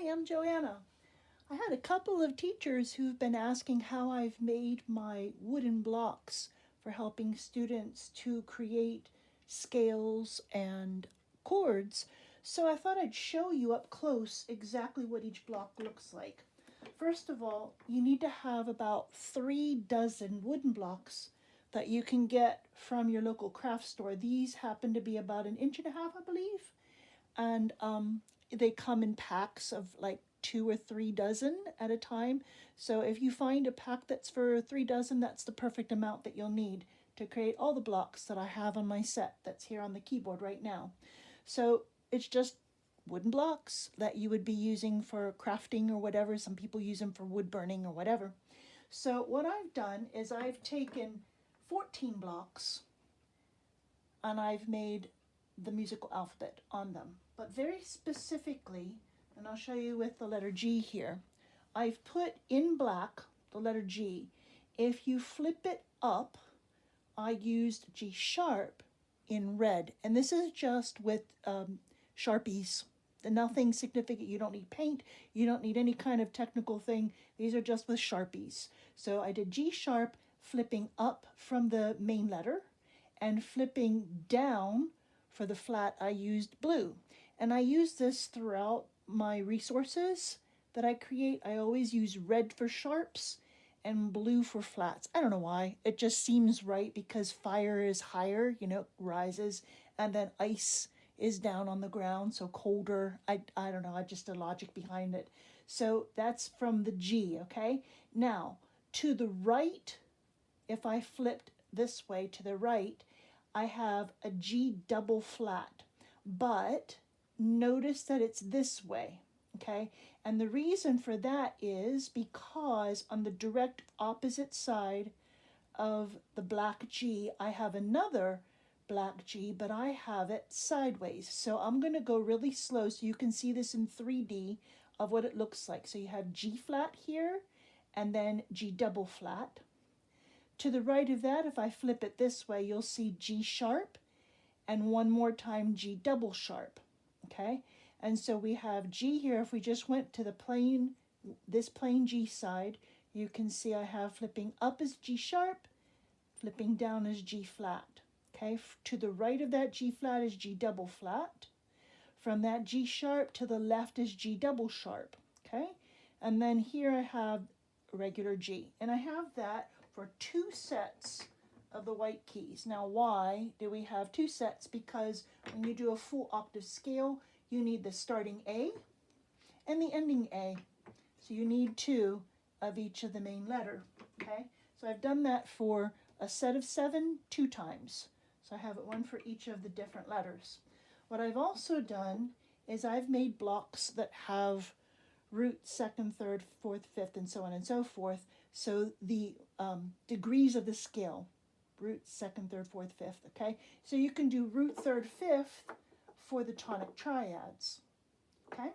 Hi, I'm Joanna. I had a couple of teachers who've been asking how I've made my wooden blocks for helping students to create scales and chords. So I thought I'd show you up close exactly what each block looks like. First of all, you need to have about 3 dozen wooden blocks that you can get from your local craft store. These happen to be about an inch and a half, I believe, and they come in packs of like 2 or 3 dozen at a time. So if you find a pack that's for 3 dozen, that's the perfect amount that you'll need to create all the blocks that I have on my set that's here on the keyboard right now. So it's just wooden blocks that you would be using for crafting or whatever. Some people use them for wood burning or whatever. So what I've done is I've taken 14 blocks and I've made the musical alphabet on them. But very specifically, and I'll show you with the letter G here, I've put in black the letter G. If you flip it up, I used G sharp in red. And this is just with Sharpies. Nothing significant. You don't need paint. You don't need any kind of technical thing. These are just with Sharpies. So I did G sharp, flipping up from the main letter, and flipping down for the flat, I used blue. And I use this throughout my resources that I create. I always use red for sharps and blue for flats. I don't know why. It just seems right because fire is higher, rises, and then ice is down on the ground, so colder. I don't know. I just the logic behind it. So that's from the G, okay? Now, to the right, if I flipped this way to the right, I have a G double flat, but notice that it's this way, okay? And the reason for that is because on the direct opposite side of the black G, I have another black G, but I have it sideways. So I'm going to go really slow so you can see this in 3D of what it looks like. So you have G flat here and then G double flat. To the right of that, if I flip it this way, you'll see G sharp and one more time G double sharp, okay? And so we have G here. If we just went to the plain, this plain G side, you can see I have flipping up as G sharp, flipping down as G flat, okay? To the right of that G flat is G double flat. From that G sharp to the left is G double sharp, okay? And then here I have regular G. And I have that for 2 sets of the white keys. Now, why do we have 2 sets? Because when you do a full octave scale, you need the starting A and the ending A. So you need 2 of each of the main letter, okay? So I've done that for a set of 7 2 times. So I have it one for each of the different letters. What I've also done is I've made blocks that have root, second, third, fourth, fifth, and so on and so forth. So the degrees of the scale, root, second, third, fourth, fifth, okay? So you can do root, third, fifth for the tonic triads, okay?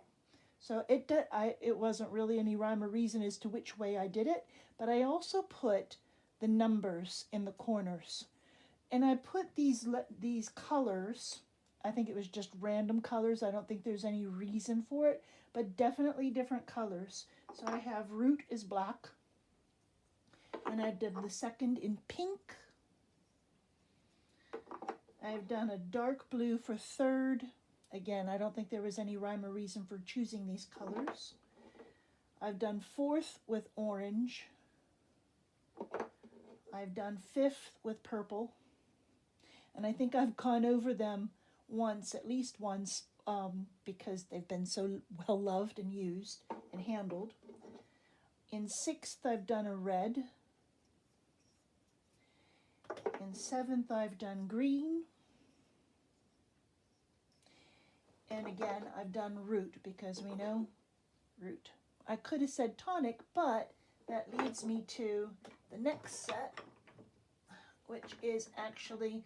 So it wasn't really any rhyme or reason as to which way I did it, but I also put the numbers in the corners. And I put these colors, I think it was just random colors. I don't think there's any reason for it, but definitely different colors. So I have root is black, and I've done the second in pink. I've done a dark blue for third. Again, I don't think there was any rhyme or reason for choosing these colors. I've done fourth with orange. I've done fifth with purple. And I think I've gone over them once, at least once, because they've been so well loved and used and handled. In sixth, I've done a red. In seventh, I've done green. And again, I've done root because we know root. I could have said tonic, but that leads me to the next set, which is actually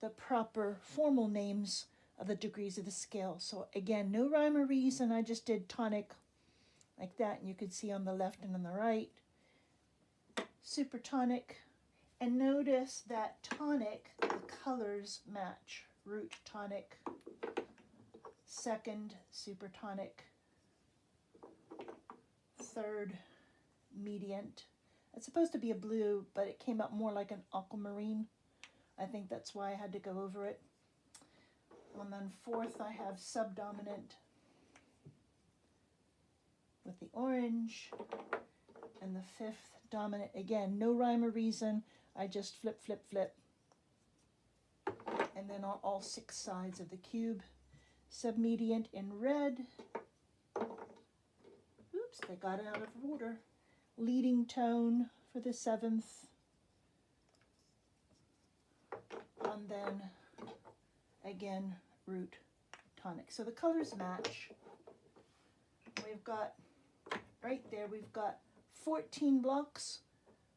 the proper formal names of the degrees of the scale. So again, no rhyme or reason. I just did tonic like that, and you can see on the left and on the right. Supertonic, and notice that tonic, the colors match. Root, tonic, second, supertonic, third mediant. It's supposed to be a blue, but it came out more like an aquamarine. I think that's why I had to go over it. And then fourth, I have subdominant with the orange. And the fifth dominant, again, no rhyme or reason. I just flip, flip, flip. And then on all 6 sides of the cube. Submediant in red. Oops, they got it out of order. Leading tone for the 7th. And then, again, root tonic. So the colors match. We've got, right there, we've got 14 blocks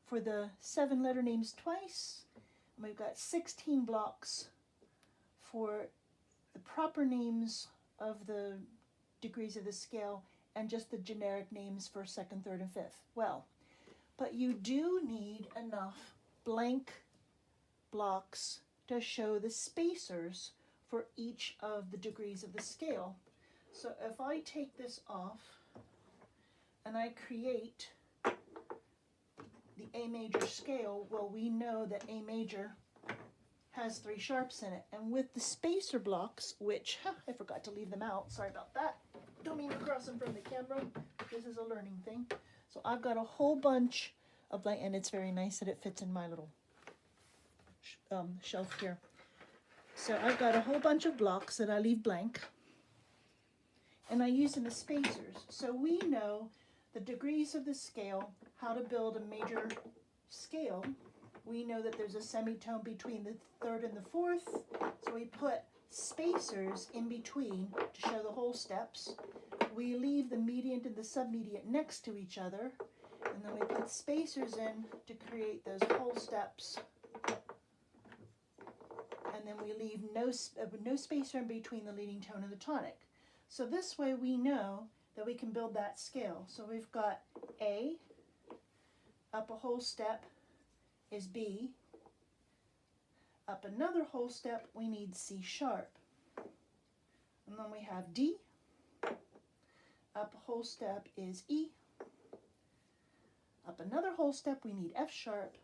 for the 7-letter names twice. And we've got 16 blocks for the proper names of the degrees of the scale and just the generic names for 2nd, 3rd, and 5th. Well, but you do need enough blank blocks to show the spacers for each of the degrees of the scale. So if I take this off and I create the A major scale, well, we know that A major has 3 sharps in it. And with the spacer blocks, which, I forgot to leave them out, sorry about that. Don't mean to cross them from the camera. This is a learning thing. So I've got a whole bunch of blank, and it's very nice that it fits in my little shelf here. So I've got a whole bunch of blocks that I leave blank, and I use them as spacers. So we know the degrees of the scale, how to build a major scale. We know that there's a semitone between the 3rd and the 4th, so we put spacers in between to show the whole steps. We leave the mediant and the submediant next to each other, and then we put spacers in to create those whole steps. And then we leave no spacer in between the leading tone and the tonic. So this way we know that we can build that scale. So we've got A, up a whole step is B, up another whole step we need C sharp. And then we have D, up a whole step is E, up another whole step we need F sharp,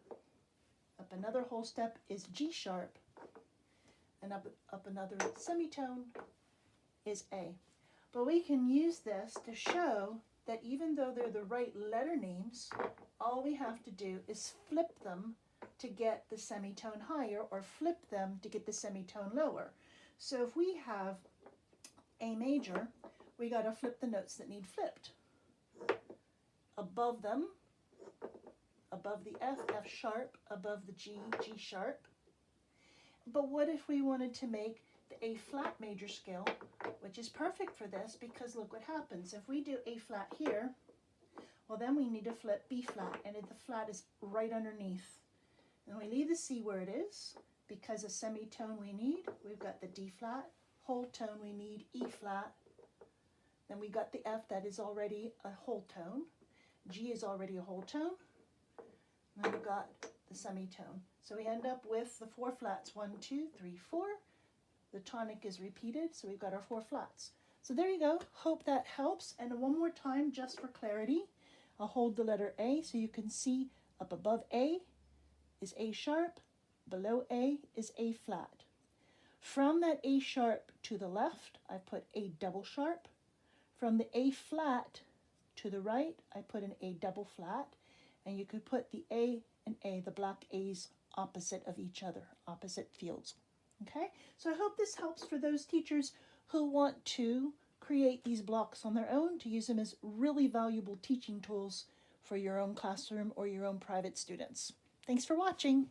up another whole step is G sharp, and up another semitone is A. But we can use this to show that even though they're the right letter names, all we have to do is flip them to get the semitone higher, or flip them to get the semitone lower. So if we have A major, we got to flip the notes that need flipped. Above them, above the F, F sharp, above the G, G sharp. But what if we wanted to make the A flat major scale, which is perfect for this, because look what happens. If we do A flat here, well, then we need to flip B flat, and the flat is right underneath. And we leave the C where it is, because a semitone we need, we've got the D flat, whole tone we need E flat, then we got the F that is already a whole tone, G is already a whole tone, and then we've got the semitone. So we end up with the 4 flats, 1, 2, 3, 4. The tonic is repeated, so we've got our 4 flats. So there you go. Hope that helps. And one more time, just for clarity, I'll hold the letter A so you can see up above A is A sharp, below A is A flat. From that A sharp to the left, I put A double sharp. From the A flat to the right, I put an A double flat. And you could put the A and A, the block A's, opposite of each other, opposite fields. Okay, so I hope this helps for those teachers who want to create these blocks on their own, to use them as really valuable teaching tools for your own classroom or your own private students. Thanks for watching.